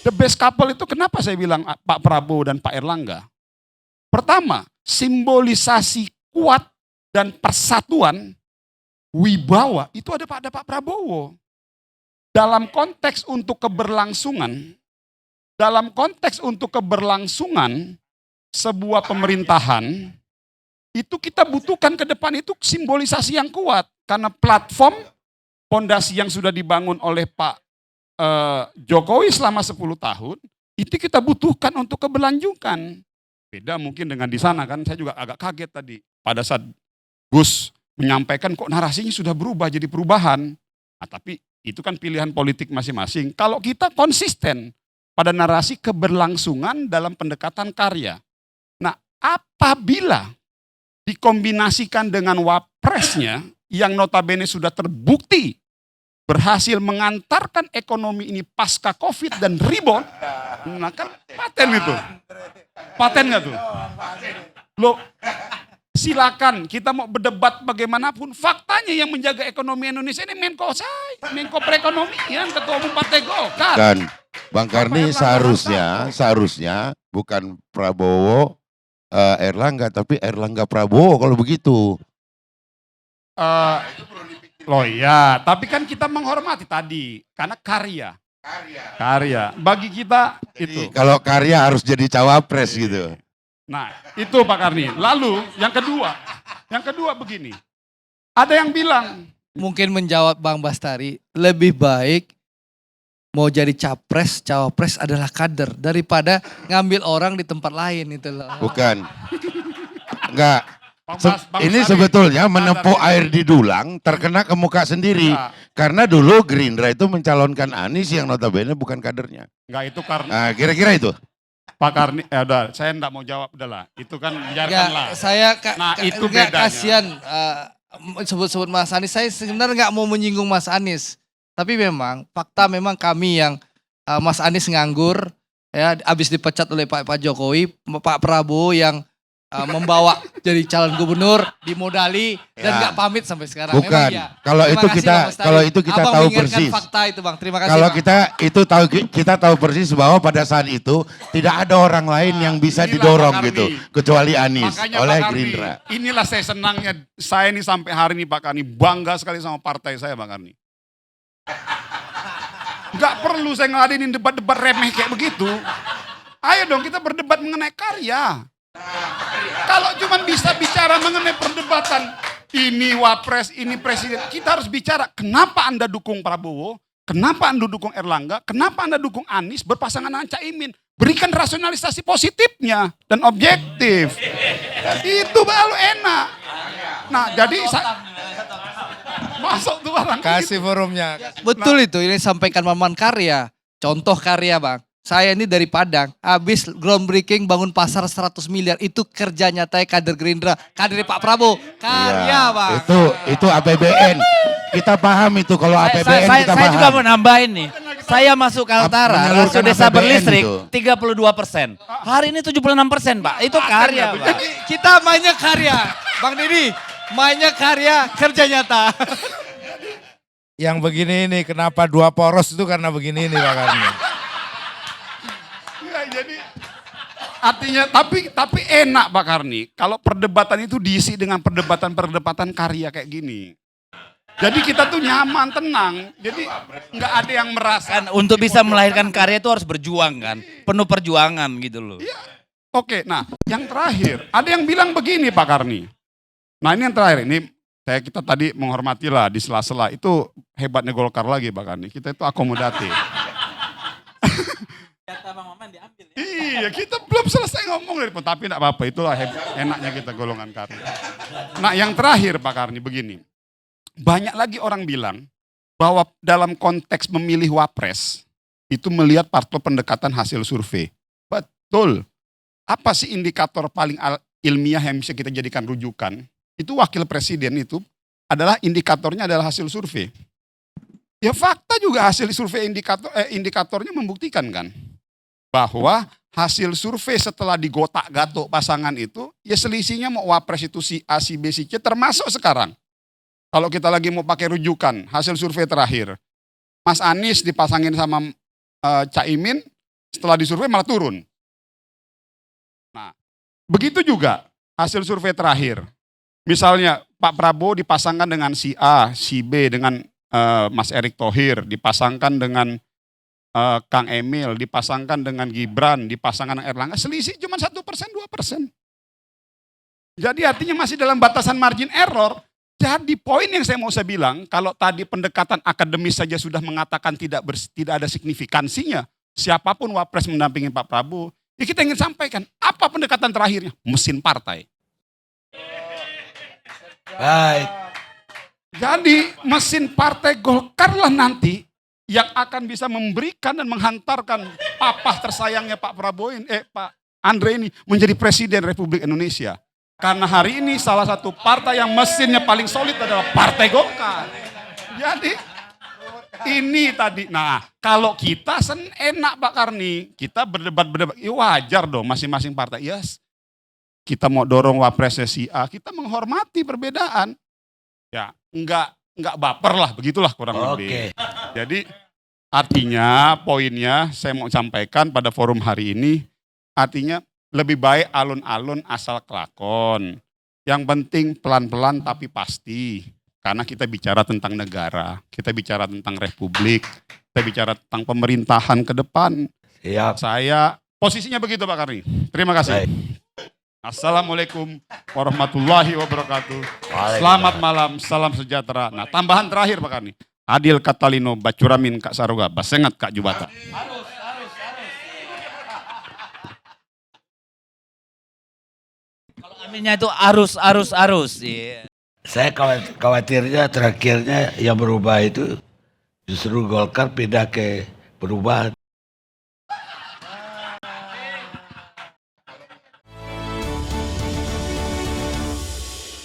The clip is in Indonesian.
The best couple itu kenapa saya bilang Pak Prabowo dan Pak Erlangga? Pertama, simbolisasi kuat dan persatuan wibawa itu ada pada Pak Prabowo. Dalam konteks untuk keberlangsungan sebuah pemerintahan, itu kita butuhkan ke depan itu simbolisasi yang kuat. Karena platform, fondasi yang sudah dibangun oleh Pak Jokowi selama 10 tahun, itu kita butuhkan untuk keberlanjutan. Beda mungkin dengan di sana kan, saya juga agak kaget tadi. Pada saat Gus menyampaikan kok narasinya sudah berubah jadi perubahan. Nah, tapi itu kan pilihan politik masing-masing. Kalau kita konsisten pada narasi keberlangsungan dalam pendekatan karya. Nah, apabila dikombinasikan dengan wapresnya yang notabene sudah terbukti berhasil mengantarkan ekonomi ini pasca COVID dan rebound, nah kan paten itu. Paten nggak tuh? Loh, silakan kita mau berdebat bagaimanapun, faktanya yang menjaga ekonomi Indonesia ini Menko Perekonomian, Ketua Umum Partai Golkar. Kan, Bang Karni seharusnya bukan Prabowo Erlangga, tapi Erlangga Prabowo kalau begitu. Loh ya, tapi kan kita menghormati tadi, karena karya. Bagi kita itu. Kalau karya harus jadi cawapres gitu. Nah, itu Pak Karni. Lalu yang kedua begini. Ada yang bilang, mungkin menjawab Bang Bastari, lebih baik mau jadi cawapres adalah kader daripada ngambil orang di tempat lain itu loh. Bukan. Enggak. Bang Ini Bastari, sebetulnya menempuh air di dulang terkena ke muka sendiri. Enggak. Karena dulu Gerindra itu mencalonkan Anies yang notabene bukan kadernya. enggak itu karena Nah, kira-kira itu. Pak Karni, udah, saya enggak mau jawab, udahlah. Itu kan biarkanlah. Saya Nah, itu bedanya. kasihan sebut-sebut Mas Anies. Saya sebenarnya nggak mau menyinggung Mas Anies. Tapi memang fakta memang kami yang Mas Anies nganggur, ya habis dipecat oleh Pak Jokowi, Pak Prabowo yang membawa jadi calon gubernur, dimodali dan nggak pamit sampai sekarang. Bukan. Memang iya. Kalau Terima itu kasih, kita Bang Bastari. kalau itu kita Abang tahu mengingatkan persis. fakta itu Bang. Terima kasih. Kalau Bang. kita tahu persis bahwa pada saat itu tidak ada orang lain yang bisa Inilah didorong Pak Karni. gitu kecuali Anies Makanya oleh Pak Karni, Gerindra. inilah saya senangnya, saya ini sampai hari ini Pak Karni bangga sekali sama partai saya Pak Karni. Gak perlu saya ngeladenin debat-debat remeh kayak begitu. Ayo dong kita berdebat mengenai karya. Kalau cuma bisa bicara mengenai perdebatan, ini wapres, ini presiden, kita harus bicara kenapa Anda dukung Prabowo, kenapa Anda dukung Erlangga, kenapa Anda dukung Anies berpasangan dengan Caimin. Berikan rasionalisasi positifnya dan objektif. Itu baru enak. Nah jadi masuk tuh barang Kasih forumnya. Betul itu, ini sampaikan Maman karya. Contoh karya Bang. Saya ini dari Padang, habis groundbreaking bangun pasar 100 miliar. Itu kerja nyatanya kader Gerindra, kader Pak Prabowo. Karya Ya, Bang. itu APBN. Kita paham itu kalau APBN kita Saya paham. juga mau nambahin nih. Saya masuk Kaltara, Menyalurkan rasio desa APBN berlistrik itu. 32%. Hari ini 76%, Pak. Itu karya, Pak. Jadi kita mainnya karya. Bang Didi, mainnya karya, kerja nyata. Yang begini ini kenapa dua poros itu karena begini ini Pak Karni. Ya, jadi artinya tapi enak Pak Karni kalau perdebatan itu diisi dengan perdebatan karya kayak gini. Jadi kita tuh nyaman, tenang. Jadi nggak ada yang merasa. Kan untuk bisa melahirkan karya itu harus berjuang kan. Penuh perjuangan gitu loh. Iya. Oke, nah yang terakhir ada yang bilang begini Pak Karni. Nah ini yang terakhir ini kita tadi menghormati lah di sela-sela itu hebatnya Golkar lagi Pak Karni. Kita itu akomodatif. Iya, kita belum selesai ngomong dari tapi enggak apa-apa, itulah enaknya kita golongan karya. Nah, yang terakhir Pak Karni begini. Banyak lagi orang bilang bahwa dalam konteks memilih wapres itu melihat faktor pendekatan hasil survei. Betul. Apa sih indikator paling ilmiah yang bisa kita jadikan rujukan? Itu wakil presiden itu adalah indikatornya adalah hasil survei. Ya fakta juga hasil survei indikatornya membuktikan kan bahwa hasil survei setelah digotak-gatuk pasangan itu ya selisihnya mau wapres itu si A, si B, si C termasuk sekarang. Kalau kita lagi mau pakai rujukan hasil survei terakhir, Mas Anies dipasangin sama Caimin setelah disurvei malah turun. Nah, begitu juga hasil survei terakhir. Misalnya Pak Prabowo dipasangkan dengan si A, si B dengan Mas Erick Thohir, dipasangkan dengan Kang Emil, dipasangkan dengan Gibran, dipasangkan dengan Erlangga, selisih cuma 1%, 2%. Jadi artinya masih dalam batasan margin error. Jadi poin yang saya bilang, kalau tadi pendekatan akademis saja sudah mengatakan tidak ada signifikansinya, siapapun wapres mendampingi Pak Prabowo, ya kita ingin sampaikan, apa pendekatan terakhirnya? Mesin partai. Baik. Jadi mesin partai Golkar lah nanti yang akan bisa memberikan dan menghantarkan papa tersayangnya Pak Prabowo ini, Pak Andre ini menjadi Presiden Republik Indonesia. Karena hari ini salah satu partai yang mesinnya paling solid adalah Partai Golkar. Jadi ini tadi, nah kalau kita enak Pak Karni, kita berdebat, ya wajar dong masing-masing partai. Yes, kita mau dorong wapresnya si A, kita menghormati perbedaan. Ya, enggak baper lah, begitulah kurang lebih. Jadi artinya poinnya saya mau sampaikan pada forum hari ini, artinya lebih baik alun-alun asal kelakon. Yang penting pelan-pelan tapi pasti. Karena kita bicara tentang negara, kita bicara tentang republik, kita bicara tentang pemerintahan ke depan. Siap. Saya posisinya begitu Pak Karni. Terima kasih. Baik. Assalamualaikum warahmatullahi wabarakatuh. Selamat malam, salam sejahtera. Nah tambahan terakhir Pak Karni. Adil Katalino Bacuramin Kak Saruga, Basengat Kak Jubata. Kalau aminnya itu arus. Iya. Saya khawatirnya terakhirnya yang berubah itu justru Golkar pindah ke perubahan.